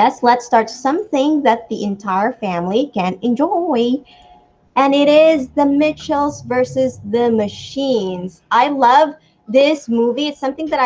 Yes, let's start something that the entire family can enjoy. And it is the Mitchells versus the Machines. I love this movie. It's something that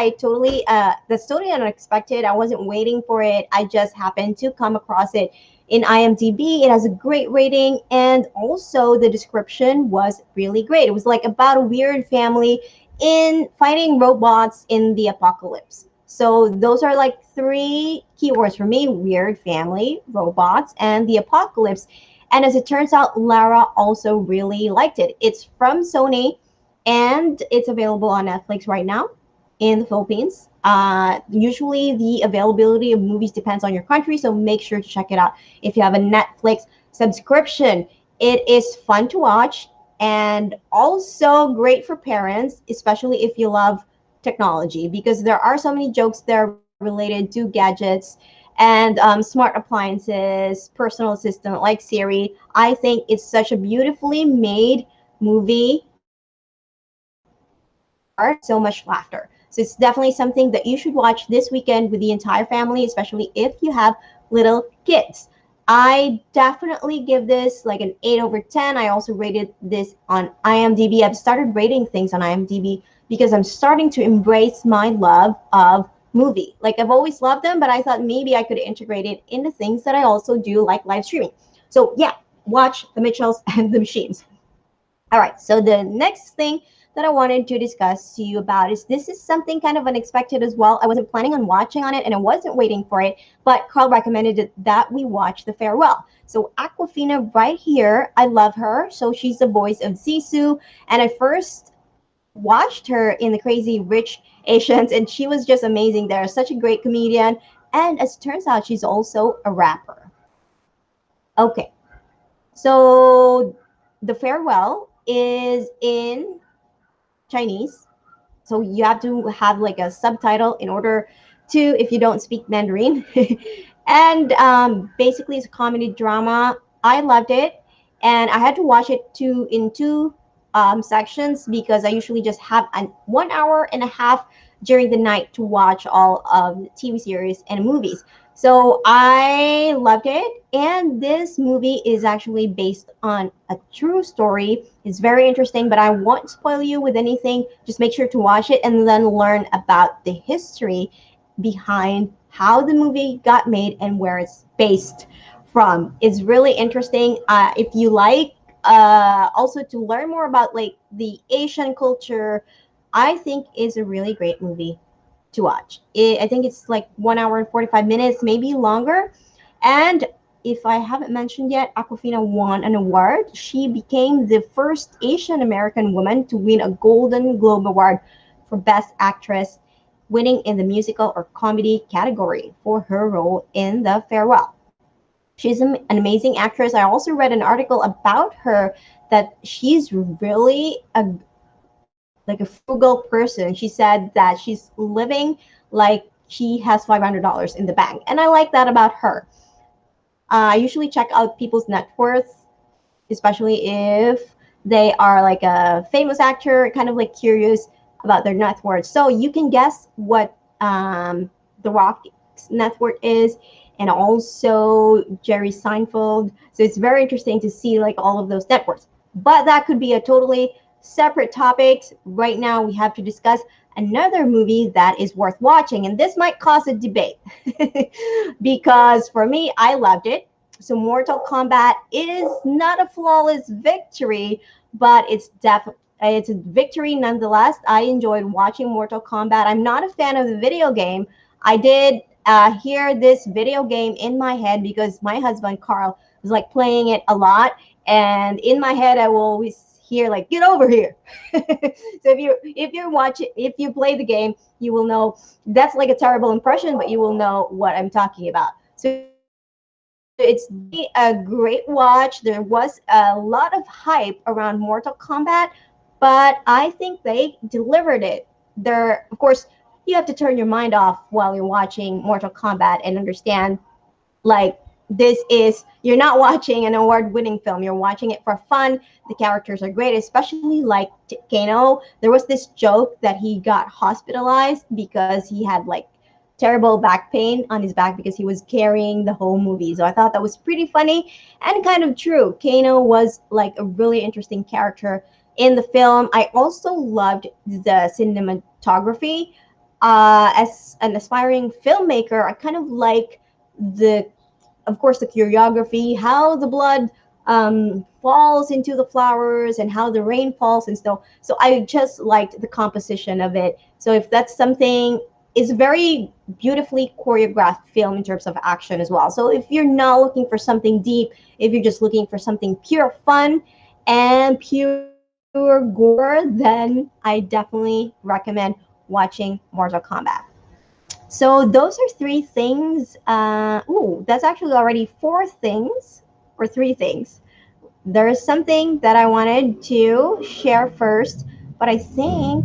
that's totally unexpected. I wasn't waiting for it. I just happened to come across it in IMDb. It has a great rating, and also the description was really great. It was like about a weird family in fighting robots in the apocalypse. So those are like three keywords for me: weird family, robots, and the apocalypse. And as it turns out, Lara also really liked it. It's from Sony, and it's available on Netflix right now in the Philippines. Usually, the availability of movies depends on your country, so make sure to check it out if you have a Netflix subscription. It is fun to watch and also great for parents, especially if you love technology, because there are so many jokes there related to gadgets and smart appliances, personal assistant like Siri. I think it's such a beautifully made movie and so much laughter. So it's definitely something that you should watch this weekend with the entire family, especially if you have little kids. I definitely give this like an 8 over 10. I also rated this on IMDb. I've started rating things on IMDb because I'm starting to embrace my love of movie. Like I've always loved them, but I thought maybe I could integrate it into things that I also do, like live streaming. So yeah, watch The Mitchells and the Machines. All right, so the next thing that I wanted to discuss to you about is this is something kind of unexpected as well. I wasn't planning on watching on it and I wasn't waiting for it, but Carl recommended that we watch The Farewell. So Aquafina right here, I love her. So she's the voice of Sisu, and I first watched her in the Crazy Rich Asians, and she was just amazing there. Such a great comedian, and as it turns out, she's also a rapper. Okay, so The Farewell is in Chinese, so you have to have like a subtitle in order to, if you don't speak Mandarin. And basically, it's a comedy drama. I loved it, and I had to watch it in two sections because I usually just have an 1 hour and a half during the night to watch all of the TV series and movies. So I loved it, and this movie is actually based on a true story. It's very interesting, but I won't spoil you with anything. Just make sure to watch it and then learn about the history behind how the movie got made and where it's based from. It's really interesting. If you like also to learn more about like the Asian culture, I think is a really great movie to watch. I think it's like 1 hour and 45 minutes, maybe longer. And if I haven't mentioned yet, Aquafina won an award. She became the first Asian American woman to win a Golden Globe Award for Best Actress, winning in the musical or comedy category for her role in The Farewell. She's an amazing actress. I also read an article about her that she's really like a frugal person. She said that she's living like she has $500 in the bank, and I like that about her. I usually check out people's net worth, especially if they are like a famous actor, kind of like curious about their net worth. So you can guess what The Rock's net worth is, and also Jerry Seinfeld. So it's very interesting to see like all of those net worths. But that could be a totally separate topic. Right now, we have to discuss another movie that is worth watching, and this might cause a debate because for me, I loved it. So Mortal Kombat is not a flawless victory, but it's a victory nonetheless. I enjoyed watching Mortal Kombat. I'm not a fan of the video game. I did hear this video game in my head because my husband Carl was like playing it a lot, and in my head I will always hear like "Get over here." So if you play the game, you will know that's like a terrible impression, but you will know what I'm talking about. So it's a great watch. There was a lot of hype around Mortal Kombat, but I think they delivered it. There, of course, you have to turn your mind off while you're watching Mortal Kombat and understand like this is, you're not watching an award-winning film, you're watching it for fun. The characters are great, especially like Kano. There was this joke that he got hospitalized because he had like terrible back pain on his back because he was carrying the whole movie. So I thought that was pretty funny and kind of true. Kano was like a really interesting character in the film. I also loved the cinematography. As an aspiring filmmaker, I kind of like the, of course, the choreography, how the blood falls into the flowers and how the rain falls and snow. So I just liked the composition of it. So if that's something, it's a very beautifully choreographed film in terms of action as well. So if you're not looking for something deep, if you're just looking for something pure fun and pure gore, then I definitely recommend watching Mortal Kombat. So those are three things. That's actually already four things or three things. There is something that I wanted to share first, but I think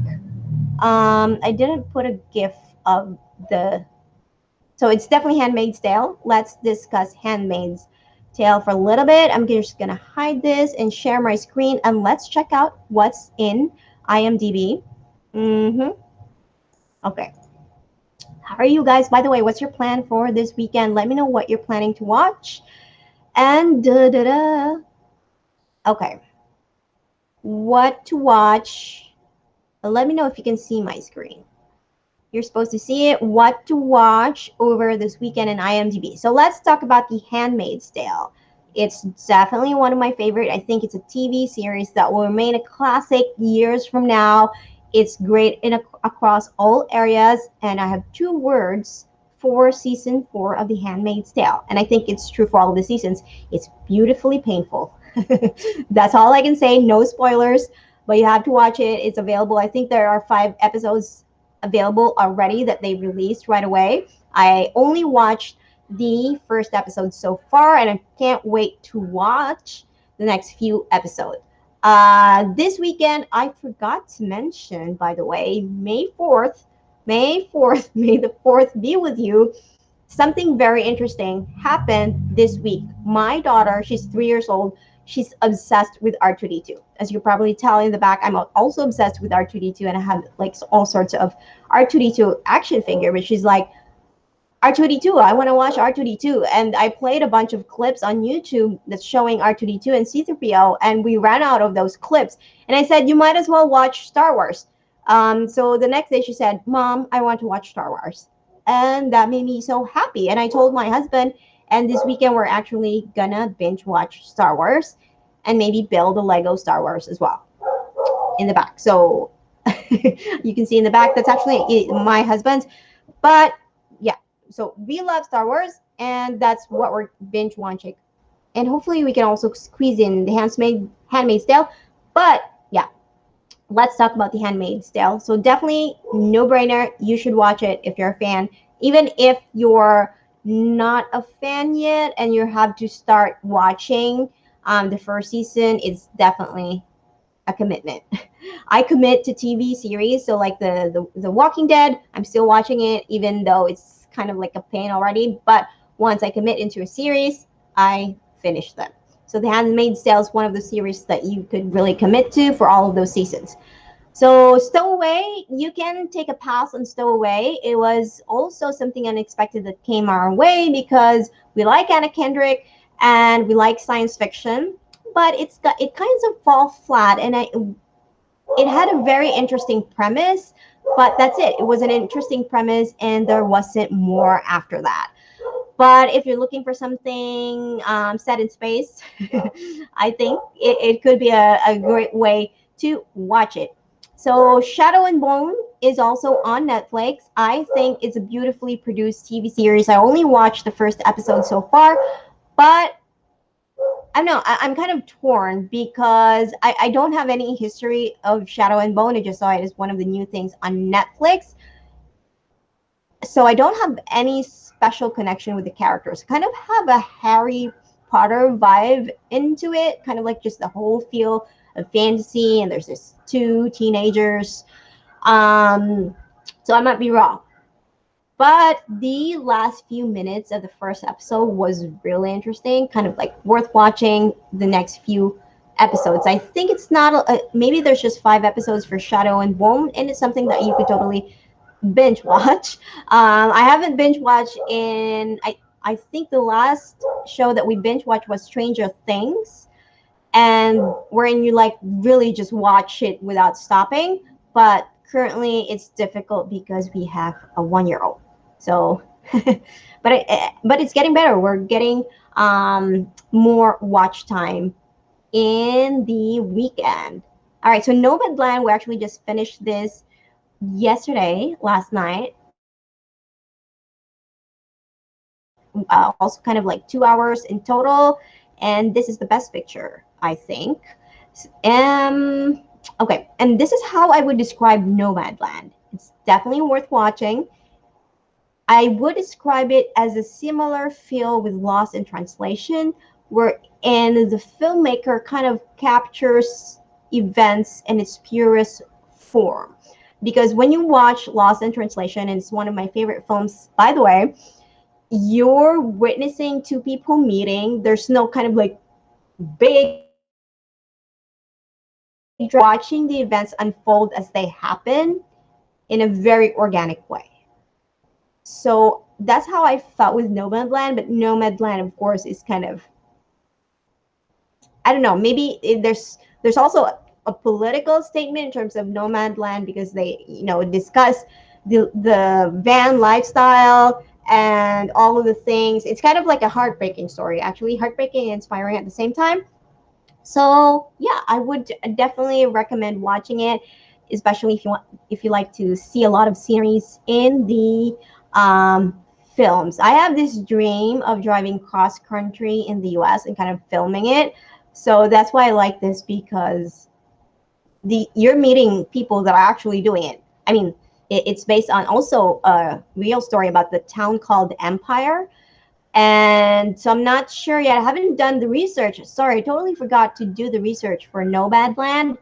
I didn't put a GIF of the. So it's definitely Handmaid's Tale. Let's discuss Handmaid's Tale for a little bit. I'm just gonna hide this and share my screen, and let's check out what's in IMDb. Okay. How are you guys? By the way, what's your plan for this weekend? Let me know what you're planning to watch. And okay, what to watch? Let me know if you can see my screen. You're supposed to see it. What to watch over this weekend in IMDb. So let's talk about The Handmaid's Tale. It's definitely one of my favorite. I think it's a TV series that will remain a classic years from now. It's great across all areas. And I have 2 words for season 4 of The Handmaid's Tale. And I think it's true for all of the seasons. It's beautifully painful. That's all I can say. No spoilers, but you have to watch it. It's available. I think there are 5 episodes available already that they released right away. I only watched the first episode so far, and I can't wait to watch the next few episodes. This weekend, I forgot to mention, by the way, May 4th, may the 4th be with you. Something very interesting happened this week. My daughter, she's 3 years old, she's obsessed with R2D2. As you probably tell in the back, I'm also obsessed with R2D2, and I have like all sorts of R2D2 action figure, but she's like, R2D2, I want to watch R2D2. And I played a bunch of clips on YouTube that's showing R2D2 and C3PO, and we ran out of those clips. And I said, you might as well watch Star Wars. So the next day she said, Mom, I want to watch Star Wars. And that made me so happy. And I told my husband, and this weekend we're actually gonna binge watch Star Wars and maybe build a Lego Star Wars as well in the back. So you can see in the back, that's actually my husband's. But yeah, so we love Star Wars, and that's what we're binge watching. And hopefully we can also squeeze in the Handmaid's Tale. But yeah, let's talk about The Handmaid's Tale. So definitely no-brainer. You should watch it if you're a fan. Even if you're not a fan yet and you have to start watching the first season, it's definitely a commitment. I commit to TV series, so like the Walking Dead, I'm still watching it even though it's kind of like a pain already. But once I commit into a series, I finish them. So The Handmaid's Tale is one of the series that you could really commit to for all of those seasons. So Stowaway, you can take a pass on Stowaway. It was also something unexpected that came our way because we like Anna Kendrick and we like science fiction, but it kind of fall flat, and it had a very interesting premise, but that's it. It was an interesting premise, and there wasn't more after that. But if you're looking for something set in space, I think it could be a great way to watch it. So Shadow and Bone is also on Netflix. I think it's a beautifully produced TV series. I only watched the first episode so far, but I don't know. I'm kind of torn because I don't have any history of Shadow and Bone. I just saw it as one of the new things on Netflix. So I don't have any special connection with the characters. Kind of have a Harry Potter vibe into it, kind of like just the whole feel of fantasy, and there's this 2 teenagers. So I might be wrong. But the last few minutes of the first episode was really interesting, kind of like worth watching the next few episodes. I think it's not, maybe there's just 5 episodes for Shadow and Bone, and it's something that you could totally binge watch. I haven't binge watched in I think the last show that we binge watched was Stranger Things, and wherein you like really just watch it without stopping. But currently it's difficult because we have a 1 year old. So, but it's getting better. We're getting more watch time in the weekend. All right, so Nomad Land, we actually just finished this yesterday, last night. Also kind of like 2 hours in total, and this is the best picture, I think. Okay, and this is how I would describe Nomad Land. It's definitely worth watching. I would describe it as a similar feel with Lost in Translation, wherein the filmmaker kind of captures events in its purest form. Because when you watch Lost in Translation, and it's one of my favorite films, by the way, you're witnessing two people meeting. There's no kind of like big watching the events unfold as they happen in a very organic way. So that's how I felt with Nomad Land. But Nomad Land, of course, is kind of, I don't know. Maybe there's also a political statement in terms of Nomad Land, because they discuss the van lifestyle and all of the things. It's kind of like a heartbreaking story, actually, heartbreaking and inspiring at the same time. So yeah, I would definitely recommend watching it, especially if you like to see a lot of sceneries in the films. I have this dream of driving cross country in the U.S. and kind of filming it. So that's why I like this, because you're meeting people that are actually doing it. I mean, it's based on also a real story about the town called Empire. And so I'm not sure yet. I haven't done the research. Sorry, I totally forgot to do the research for Nomad Land.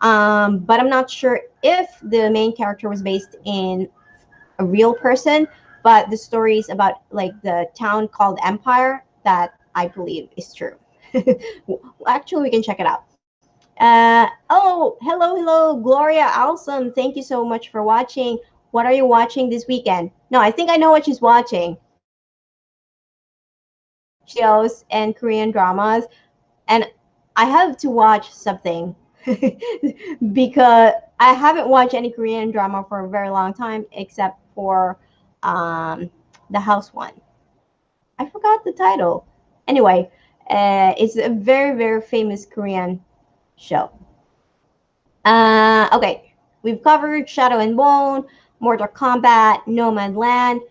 But I'm not sure if the main character was based in a real person, but the stories about like the town called Empire, that I believe is true. Actually, we can check it out. Oh, hello, Gloria. Awesome. Thank you so much for watching. What are you watching this weekend? No, I think I know what she's watching. Shows and Korean dramas, and I have to watch something because I haven't watched any Korean drama for a very long time, except for the house one. I forgot the title. Anyway, it's a very famous Korean show. Okay, we've covered Shadow and Bone, Mortal Kombat, Nomad Land,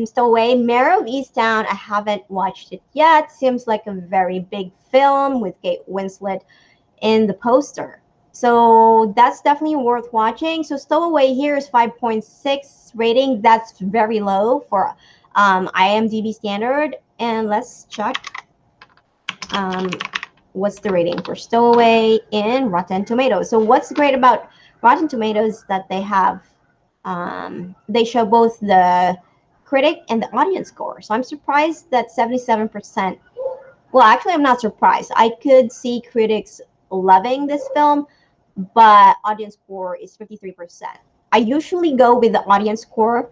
Stowaway, Mare of Easttown. I haven't watched it yet. Seems like a very big film with Kate Winslet in the poster. So that's definitely worth watching. So Stowaway here is 5.6 rating. That's very low for IMDb standard. And let's check what's the rating for Stowaway in Rotten Tomatoes. So what's great about Rotten Tomatoes that they show both the critic and the audience score. So I'm surprised that 77%. Well, actually, I'm not surprised. I could see critics loving this film, but audience score is 53%. I usually go with the audience score.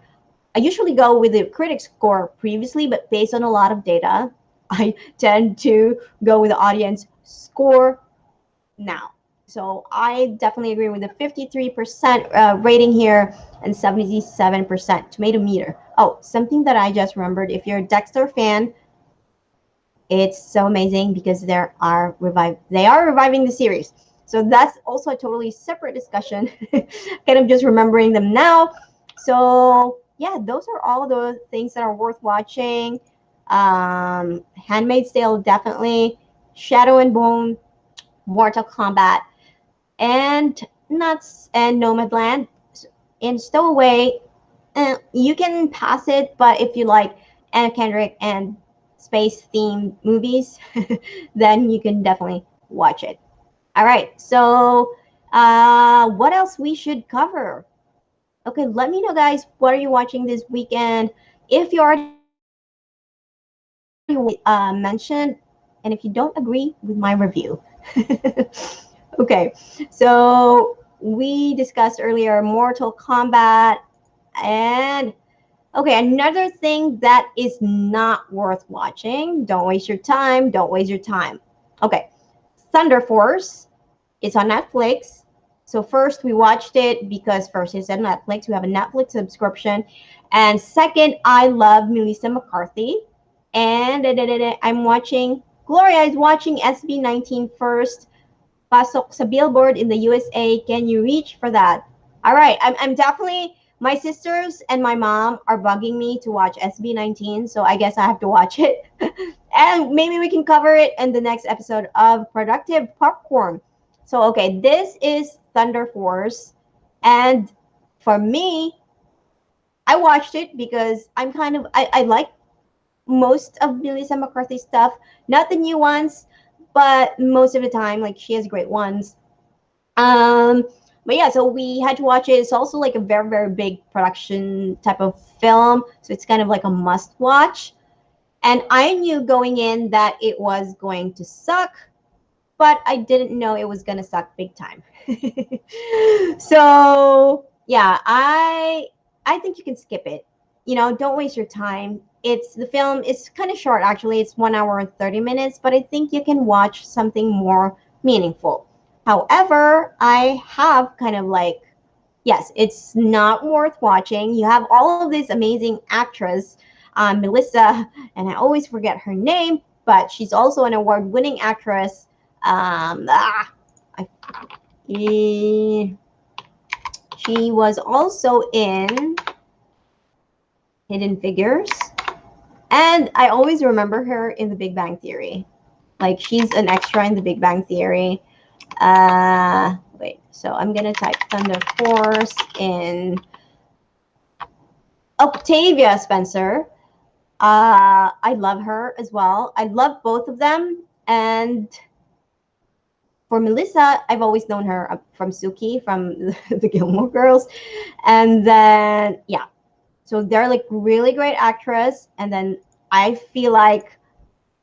I usually go with the critic score previously, but based on a lot of data, I tend to go with the audience score now. So I definitely agree with the 53% rating here and 77% tomato meter. Oh, something that I just remembered. If you're a Dexter fan, it's so amazing because they are reviving the series. So that's also a totally separate discussion. Kind of just remembering them now. So yeah, those are all the things that are worth watching. Handmaid's Tale, definitely. Shadow and Bone, Mortal Kombat, and Nuts and Nomadland. In Stowaway, you can pass it, but if you like Anna Kendrick and space themed movies, then you can definitely watch it. All right, so what else we should cover? Okay, let me know, guys. What are you watching this weekend? If you already mentioned, and if you don't agree with my review. Okay, so we discussed earlier Mortal Kombat. And okay, another thing that is not worth watching. Don't waste your time. Don't waste your time. Okay, Thunder Force. It's on Netflix. So first we watched it because first it's on Netflix. We have a Netflix subscription. And second, I love Melissa McCarthy. And I'm watching, Gloria is watching SB19 first. Pasok sa billboard in the USA. Can you reach for that? All right. I'm definitely, my sisters and my mom are bugging me to watch SB19. So I guess I have to watch it. And maybe we can cover it in the next episode of Productive Popcorn. So, okay, this is Thunder Force. And for me, I watched it because I like most of Melissa McCarthy's stuff. Not the new ones, but most of the time, like she has great ones. Um, but yeah, so we had to watch it. It's also like a very, very big production type of film. So it's kind of like a must watch. And I knew going in that it was going to suck, but I didn't know it was going to suck big time. So yeah, I think you can skip it. You know, don't waste your time. It's the film is kind of short actually. It's 1 hour and 30 minutes, but I think you can watch something more meaningful. However, I have kind of like, yes, it's not worth watching. You have all of this amazing actress, Melissa, and I always forget her name, but she's also an award-winning actress. I, eh, she was also in Hidden Figures, and I always remember her in The Big Bang Theory. Like she's an extra in The Big Bang Theory. Wait, so I'm gonna type Thunder Force in Octavia Spencer. I love her as well. I love both of them. And for Melissa, I've always known her from Suki from the Gilmore Girls. And then, yeah, so they're like really great actress. And then I feel like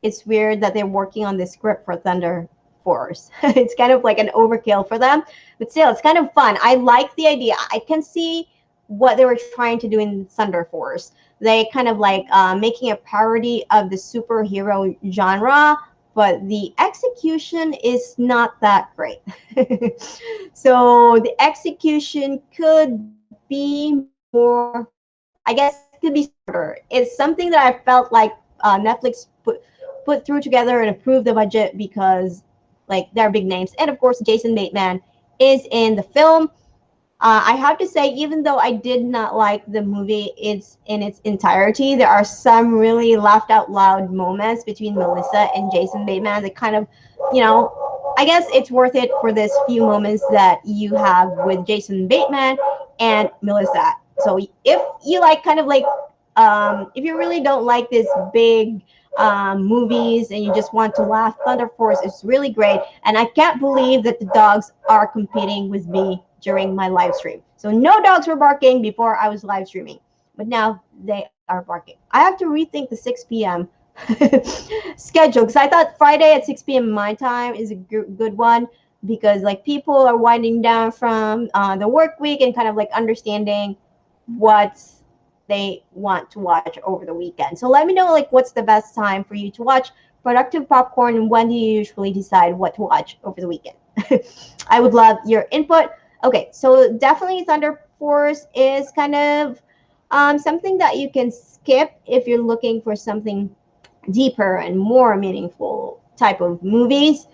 it's weird that they're working on this script for Thunder Force. It's kind of like an overkill for them, but still, it's kind of fun. I like the idea. I can see what they were trying to do in Thunder Force. They kind of like making a parody of the superhero genre, but the execution is not that great. So the execution could be more, I guess, could be smarter. It's something that I felt like Netflix put through together and approved the budget because like they're big names. And of course, Jason Bateman is in the film. I have to say, even though I did not like the movie in its entirety, there are some really laughed out loud moments between Melissa and Jason Bateman that kind of, you know, I guess it's worth it for this few moments that you have with Jason Bateman and Melissa. So if you like kind of like, if you really don't like this big movies and you just want to laugh, Thunder Force is really great. And I can't believe that the dogs are competing with me during my live stream. So no dogs were barking before I was live streaming, but now they are barking. I have to rethink the 6 p.m. schedule because I thought Friday at 6 p.m. my time is a good one because like people are winding down from the work week and kind of like understanding what they want to watch over the weekend. So let me know like what's the best time for you to watch Productive Popcorn and when do you usually decide what to watch over the weekend? I would love your input. Okay, so definitely Thunder Force is kind of something that you can skip if you're looking for something deeper and more meaningful type of movies.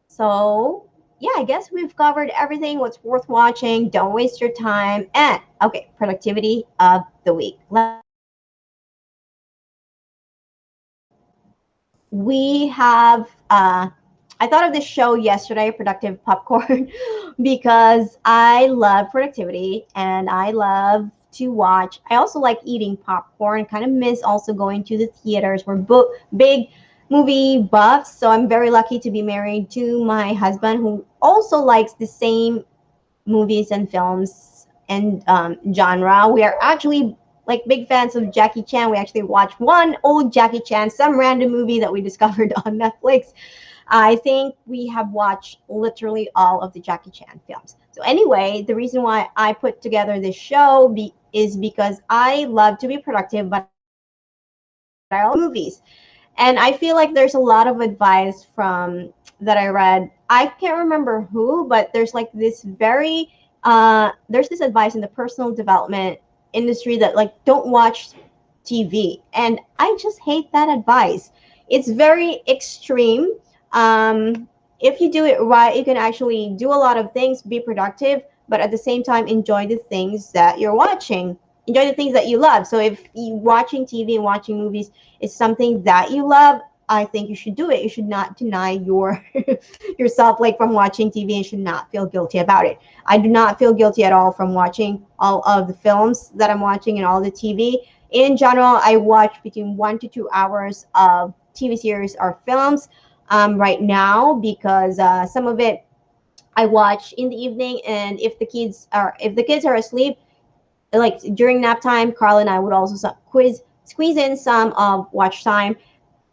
So yeah, I guess we've covered everything, what's worth watching, don't waste your time, and okay, productivity of the week. We have I thought of this show yesterday, Productive Popcorn, because I love productivity and I love to watch. I also like eating popcorn, kind of miss also going to the theaters. We're big movie buffs, so I'm very lucky to be married to my husband who also likes the same movies and films and genre. We are actually like big fans of Jackie Chan. We actually watched one old Jackie Chan, some random movie that we discovered on Netflix. I think we have watched literally all of the Jackie Chan films. So anyway, the reason why I put together this show is because I love to be productive, but I also love movies. And I feel like there's a lot of advice from that I read. I can't remember who, but there's like this very there's this advice in the personal development industry that like don't watch TV. And I just hate that advice. It's very extreme. If you do it right, you can actually do a lot of things, be productive, but at the same time enjoy the things that you're watching. Enjoy the things that you love. So if you watching TV and watching movies is something that you love, I think you should do it. You should not deny yourself like from watching TV and should not feel guilty about it. I do not feel guilty at all from watching all of the films that I'm watching and all the TV. In general, I watch between 1 to 2 hours of TV series or films right now because some of it I watch in the evening, and if the kids are asleep, like during nap time, Carl and I would also squeeze in some watch time.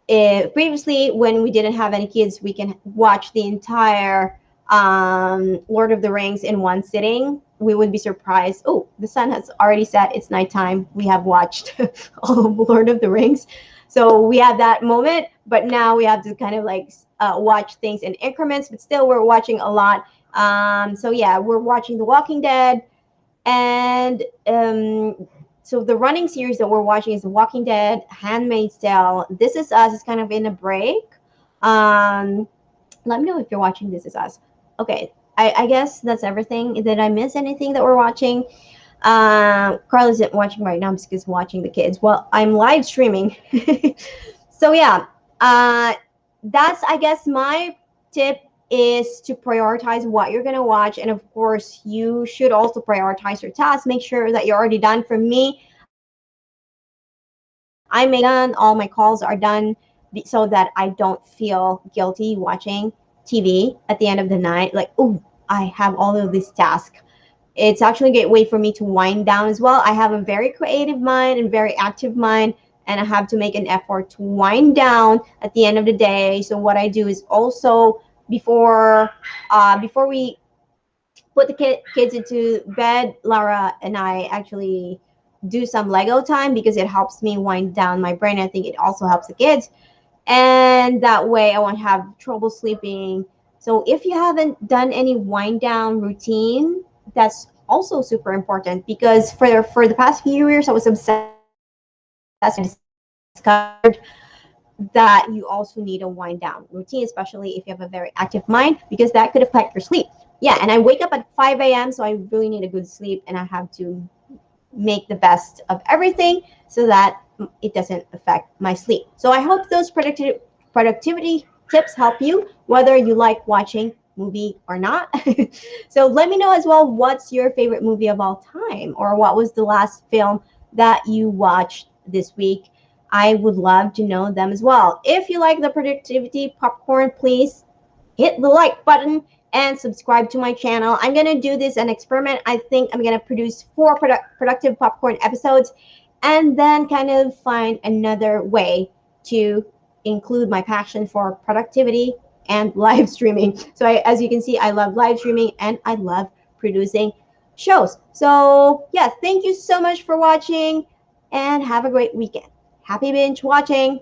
Previously, when we didn't have any kids, we can watch the entire Lord of the Rings in one sitting. We would be surprised. Oh, the sun has already set. It's nighttime. We have watched all of Lord of the Rings. So we have that moment, but now we have to kind of like watch things in increments, but still we're watching a lot. So yeah, we're watching The Walking Dead, and so the running series that we're watching is The Walking Dead, Handmaid's Tale. This Is Us is kind of in a break. Um, Let me know if you're watching This Is Us. Okay, I guess that's everything. Did I miss anything that we're watching? Carl isn't watching right now because he's watching the kids. Well, I'm live streaming. So yeah, that's I guess my tip is to prioritize what you're going to watch. And of course, you should also prioritize your tasks. Make sure that you're already done. For me, I make sure that I'm done, all my calls are done so that I don't feel guilty watching TV at the end of the night. Like, oh, I have all of these tasks. It's actually a great way for me to wind down as well. I have a very creative mind and very active mind, and I have to make an effort to wind down at the end of the day. So what I do is also before we put the kids into bed, Lara and I actually do some Lego time because it helps me wind down my brain. I think it also helps the kids, and that way I won't have trouble sleeping. So if you haven't done any wind down routine, that's also super important because for the past few years I was obsessed with it. I discovered that you also need a wind down routine, especially if you have a very active mind, because that could affect your sleep. Yeah, and I wake up at 5 a.m., so I really need a good sleep, and I have to make the best of everything so that it doesn't affect my sleep. So I hope those productivity tips help you, whether you like watching movie or not. So let me know as well, what's your favorite movie of all time, or what was the last film that you watched this week? I would love to know them as well. If you like the productivity popcorn, please hit the like button and subscribe to my channel. I'm going to do this an experiment. I think I'm going to produce 4 productive popcorn episodes and then kind of find another way to include my passion for productivity and live streaming. So as you can see, I love live streaming and I love producing shows. So yeah, thank you so much for watching and have a great weekend. Happy binge watching.